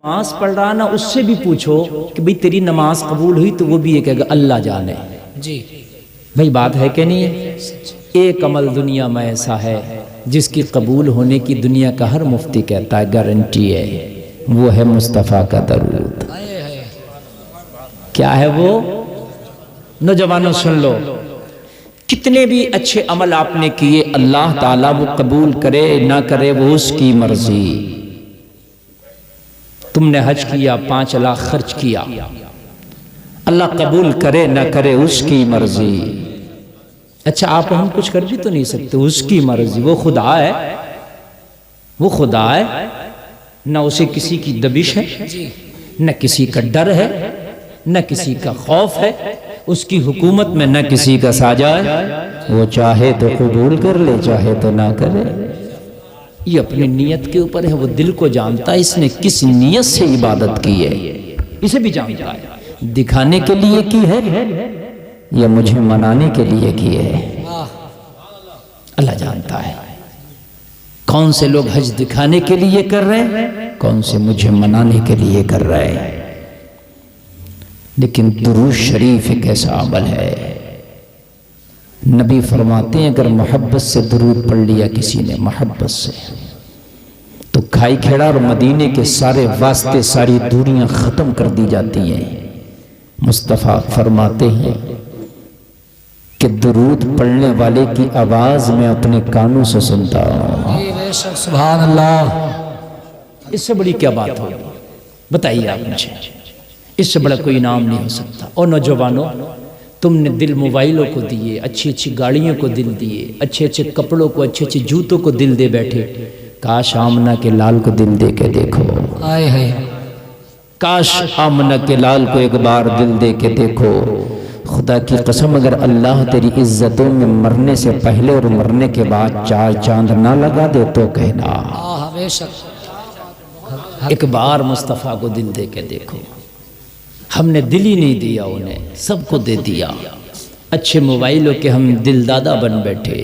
नमाज पढ़ रहा ना उससे भी पूछो कि भाई तेरी नमाज कबूल हुई, तो वो भी ये कहेगा अल्लाह जाने। जी भाई बात है कि नहीं है? एक अमल दुनिया में ऐसा है जिसकी कबूल होने की दुनिया का हर मुफ्ती कहता है गारंटी है, वो है मुस्तफ़ा का दरूद। क्या है वो? नौजवानों सुन लो, कितने भी अच्छे अमल आपने किए, अल्लाह ताला वो कबूल करे ना करे वो उसकी मर्जी। तुमने हज किया, 5 लाख खर्च किया, अल्लाह कबूल करे ना करे उसकी मर्जी। अच्छा आप हम कुछ कर भी तो नहीं सकते, उसकी मर्जी। वो खुदा है, वो खुदा है, ना उसे किसी की दबिश है, न किसी का डर है, न किसी का खौफ है, उसकी हुकूमत में न किसी का साजा है। वो चाहे तो कबूल कर ले, चाहे तो ना करे। ये अपनी नीयत के ऊपर है, वो दिल को जानता है इसने किस नीयत से इबादत की है, इसे भी जानता है। दिखाने के लिए की है या मुझे मनाने के लिए की है, अल्लाह जानता है। कौन से लोग हज दिखाने के लिए कर रहे हैं, कौन से मुझे मनाने के लिए कर रहे हैं। लेकिन दुरूद शरीफ एक ऐसा अमल है, नबी फरमाते हैं अगर मोहब्बत से दुरूद पढ़ लिया किसी ने, मोहब्बत से, तो खाई खेड़ा और मदीने के सारे वास्ते, सारी दूरियां खत्म कर दी जाती हैं। मुस्तफ़ा फरमाते हैं कि दुरूद पढ़ने वाले की आवाज में अपने कानों से सुनता हूं। सुभान अल्लाह। इससे बड़ी क्या बात होगी, बताइए आप मुझे। इससे बड़ा कोई इनाम नहीं हो सकता। और नौजवानों, तुमने दिल मोबाइलों को दिए, अच्छी अच्छी गाड़ियों को दिल दिए, अच्छे अच्छे कपड़ों को, अच्छे अच्छे जूतों को दिल दे बैठे। काश आमना के लाल को दिल दे के देखो। आए है, काश आमना के लाल को एक बार दिल दे के देखो। खुदा की कसम, अगर अल्लाह तेरी इज्जतों में मरने से पहले और मरने के बाद 4 चांद ना लगा दे तो कहना। एक बार मुस्तफ़ा को दिल दे के देखो। हमने दिल ही नहीं दिया उन्हें, सबको दे दिया। अच्छे मोबाइलों के हम दिलदादा बन बैठे,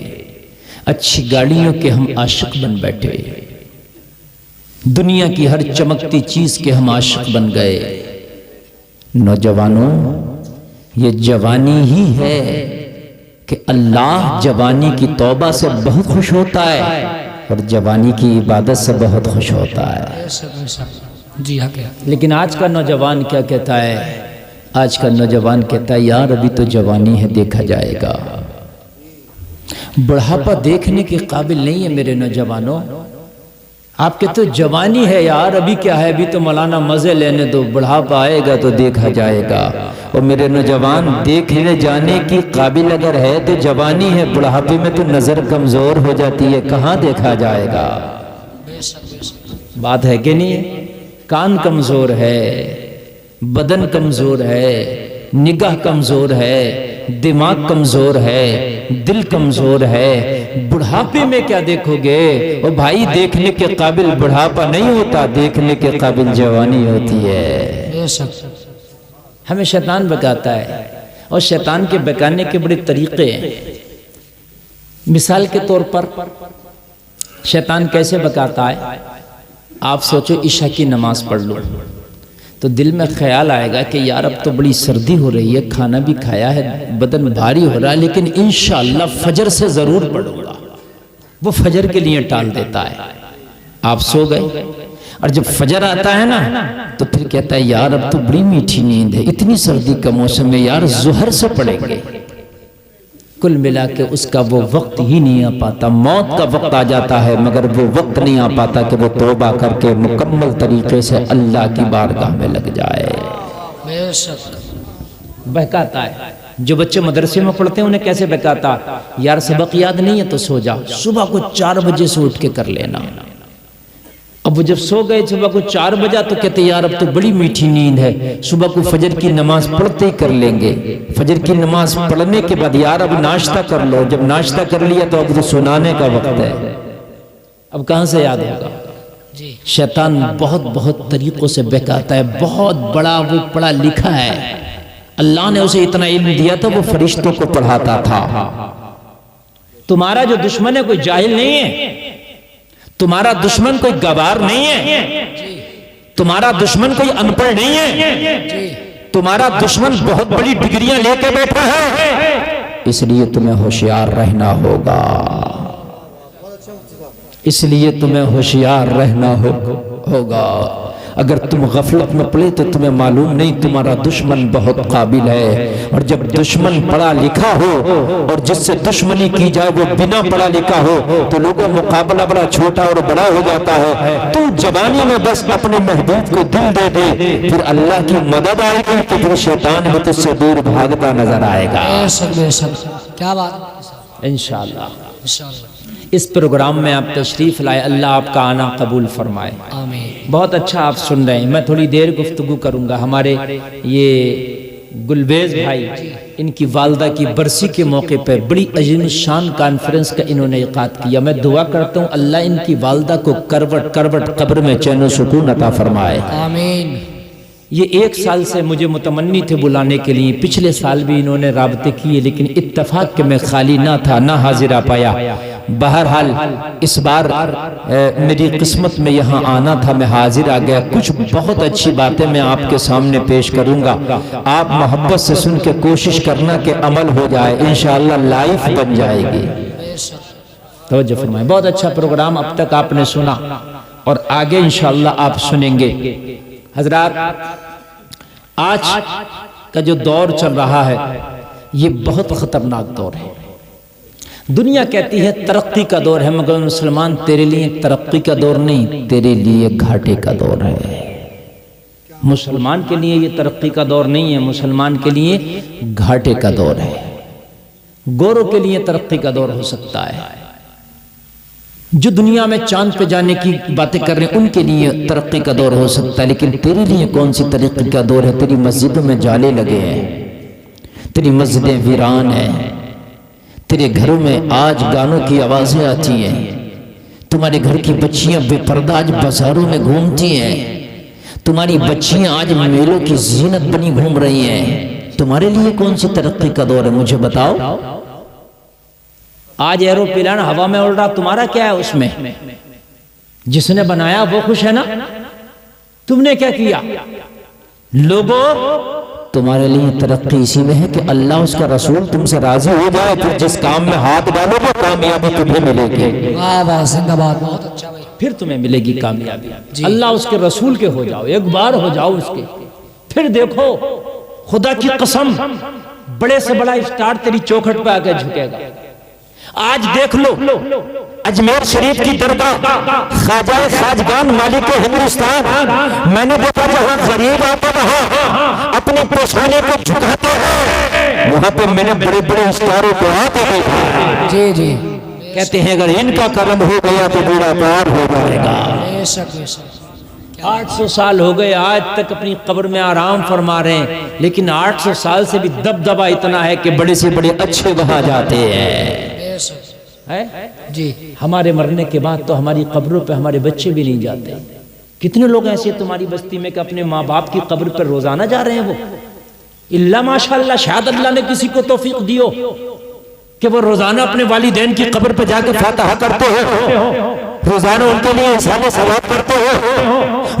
अच्छी गाड़ियों के हम आशिक बन बैठे, दुनिया की हर चमकती चीज के हम आशिक बन गए। नौजवानों, ये जवानी ही है कि अल्लाह जवानी की तौबा से बहुत खुश होता है और जवानी की इबादत से बहुत खुश होता है। जी हाँ। लेकिन आज का नौजवान क्या कहता है? आज का नौजवान कहता है यार अभी तो जवानी है, देखा जाएगा। बुढ़ापा देखने के काबिल नहीं है मेरे नौजवानों। आप कहते हो जवानी है यार, अभी क्या है, अभी तो मौलाना मजे लेने दो, बुढ़ापा आएगा तो देखा जाएगा। और मेरे नौजवान, देखने जाने की काबिल अगर है तो जवानी है, बुढ़ापे में तो नजर कमजोर हो जाती है, कहाँ देखा जाएगा। बात है कि नहीं? कान कमजोर है, बदन कमजोर है, निगाह कमजोर है, दिमाग कमजोर है, दिल कमजोर है। बुढ़ापे में क्या देखोगे? और भाई देखने के काबिल बुढ़ापा नहीं होता, देखने के काबिल जवानी होती है। हमें शैतान बकाता है, और शैतान के बकाने के बड़े तरीके हैं। मिसाल के तौर पर शैतान कैसे बकाता है? आप सोचो ईशा की नमाज पढ़ लो तो दिल में ख्याल आएगा कि यार अब तो बड़ी सर्दी हो रही है, खाना भी खाया है, बदन भारी हो रहा है, लेकिन इंशाअल्लाह फजर से जरूर पढ़ूंगा। वो फजर के लिए टाल देता है। आप सो गए और जब फजर आता है ना तो फिर कहता है यार अब तो बड़ी मीठी नींद है, इतनी सर्दी का मौसम में यार जुहर से पढ़ेंगे। कुल मिला के उसका वो वक्त ही नहीं आ पाता। मौत का वक्त आ जाता है मगर वो वक्त नहीं आ पाता कि वो तौबा करके मुकम्मल तरीके से अल्लाह की बारगाह में लग जाए। बहकाता है। जो बच्चे मदरसे में पढ़ते हैं उन्हें कैसे बहकाता? यार सबक याद नहीं है तो सो जा, सुबह को 4 बजे से उठ के कर लेना। अब वो जब सो गए सुबह को 4 बजा तो कहते यार अब तो बड़ी मीठी नींद है, सुबह को फजर की नमाज पढ़ते ही कर लेंगे। फजर की नमाज पढ़ने के बाद यार अब नाश्ता कर लो, जब नाश्ता कर लिया तो अब तो सुनाने का वक्त है, अब कहां से याद होगा। शैतान बहुत बहुत तरीकों से बहकाता है। बहुत बड़ा वो पढ़ा लिखा है, अल्लाह ने उसे इतना इल्म दिया था, वो फरिश्तों को पढ़ाता था। तुम्हारा जो दुश्मन है कोई जाहिल नहीं है, तुम्हारा दुश्मन कोई गवार नहीं है। तुम्हारा दुश्मन कोई अनपढ़ नहीं है, तुम्हारा दुश्मन बहुत बड़ी डिग्रियां लेके बैठा है, इसलिए तुम्हें होशियार रहना होगा, इसलिए तुम्हें होशियार रहना होगा। अगर तुम गफलत में पड़े तो तुम्हें मालूम नहीं तुम्हारा दुश्मन बहुत काबिल है, और जब दुश्मन पढ़ा लिखा हो और जिससे दुश्मनी की जाए वो बिना पढ़ा लिखा हो तो लोगों मुकाबला बड़ा छोटा और बड़ा हो जाता है। तू जवानी में बस अपने महबूब को दिल दे दे, फिर अल्लाह की मदद आएगी तो फिर शैतान भी तुझसे दूर भागता नजर आएगा। क्या बात, इंशाअल्लाह। इस प्रोग्राम में आप तशरीफ़ लाए, अल्लाह आपका आना कबूल फरमाए। आमीन। बहुत अच्छा आप सुन रहे हैं। मैं थोड़ी देर गुफ्तगू करूंगा। हमारे ये गुलबेज भाई, इनकी वालदा की बरसी के मौके पर बड़ी अजीम शान कॉन्फ्रेंस का इन्होंने इक़ाद किया। मैं दुआ करता हूँ अल्लाह इनकी वालदा को करवट करवट कब्र में चैन व सुकून अता फरमाए। आमीन। ये 1 साल से मुझे मुतमन्नी थे बुलाने के लिए, पिछले साल भी इन्होंने राबते किए, लेकिन इत्तफाक के मैं खाली ना था, ना हाजिर आ पाया। बहरहाल इस बार मेरी किस्मत में यहाँ आना था, मैं हाजिर आ गया। कुछ बहुत अच्छी बातें मैं आपके सामने पेश करूंगा, आप मोहब्बत से सुन के कोशिश करना कि अमल हो जाए, इंशाअल्लाह लाइफ बन जाएगी। तवज्जो फरमाएं। बहुत अच्छा प्रोग्राम अब तक आपने सुना और आगे इंशाअल्लाह आप सुनेंगे। हजरात, आज का जो दौर चल रहा है ये बहुत खतरनाक दौर है। दुनिया कहती है तरक्की का दौर है, मगर मुसलमान तेरे लिए तरक्की का दौर नहीं, तेरे लिए घाटे का दौर है। मुसलमान के लिए ये तरक्की का दौर नहीं है, मुसलमान के लिए घाटे का दौर है। गोरों के लिए तरक्की का दौर हो सकता है, जो दुनिया में चांद पे जाने की बातें कर रहे हैं उनके लिए तरक्की का दौर हो सकता है, लेकिन तेरे लिए कौन सी तरक्की का दौर है? तेरी मस्जिदों में जाले लगे हैं, तेरी मस्जिदें वीरान हैं, तेरे घरों में आज गानों की आवाजें आती हैं, तुम्हारे घर की बच्चियां बेपर्दा आज बाजारों में घूमती हैं, तुम्हारी बच्चियां आज मेलों की जीनत बनी घूम रही हैं। तुम्हारे लिए कौन सी तरक्की का दौर है? मुझे बताओ। आज एरोप्लेन हवा में उड़ रहा, तुम्हारा क्या है उसमें? जिसने बनाया वो खुश है ना, तुमने क्या किया? लोगों, तुम्हारे लिए तरक्की इसी में है कि अल्लाह उसका रसूल तुमसे राजी हो जाए, फिर जिस काम में हाथ डालोगे कामयाबी तुम्हें मिलेगी। वाह वाह, जिंदाबाद, बहुत अच्छा भाई। फिर तुम्हें मिलेगी कामयाबी। अल्लाह उसके रसूल के हो जाओ, एक बार हो जाओ उसके, फिर देखो खुदा की कसम बड़े से बड़ा स्टार तेरी चौखट पे आकर झुकेगा। आज देख लो अजमेर शरीफ की दरगाह, ख्वाजा खाजगान मालिक हिंदुस्तान, मैंने देखा जहाँ गरीब आते वहाँ अपने पेशाने को झुकाते हैं, वहाँ पे मैंने बड़े बड़े स्टारों को आते देखा। जी जी, कहते हैं अगर इनका कर्म हो गया तो बेड़ा पार हो जाएगा। 800 साल हो गए, आज तक अपनी कब्र में आराम फरमा रहे हैं, लेकिन 800 साल से भी दबदबा इतना है कि बड़े से बड़े अच्छे वहां जाते हैं। है जी, हमारे मरने के बाद तो हमारी कब्रों पे हमारे बच्चे भी नहीं जाते। कितने लोग ऐसे तुम्हारी बस्ती में कि अपने माँ बाप की कब्र पर रोजाना जा रहे हैं वो? इल्ला माशाअल्लाह, शायद अल्लाह ने किसी को तौफीक दियो कि वो रोजाना अपने वालिदैन की कब्र पर जाकर फातिहा करते हो, रोजाना उनके लिए इंसानी सवाब करते हो,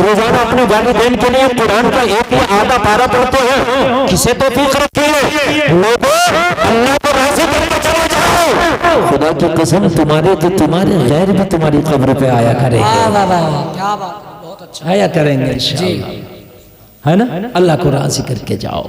रोजाना अपने वालिदैन के लिए कुरान का एक या आधा पारा पढ़ते हो। किसे तौफीक रखी है? लोगों, अल्लाह को राज़ी करके चले जाओ। खुदा की कसम, तुम्हारे तो तुम्हारे गैर भी तुम्हारी कब्र पे आया करेंगे। क्या बात, बहुत अच्छा, आया करेंगे इंशाअल्लाह, है ना? अल्लाह को राज़ी करके जाओ।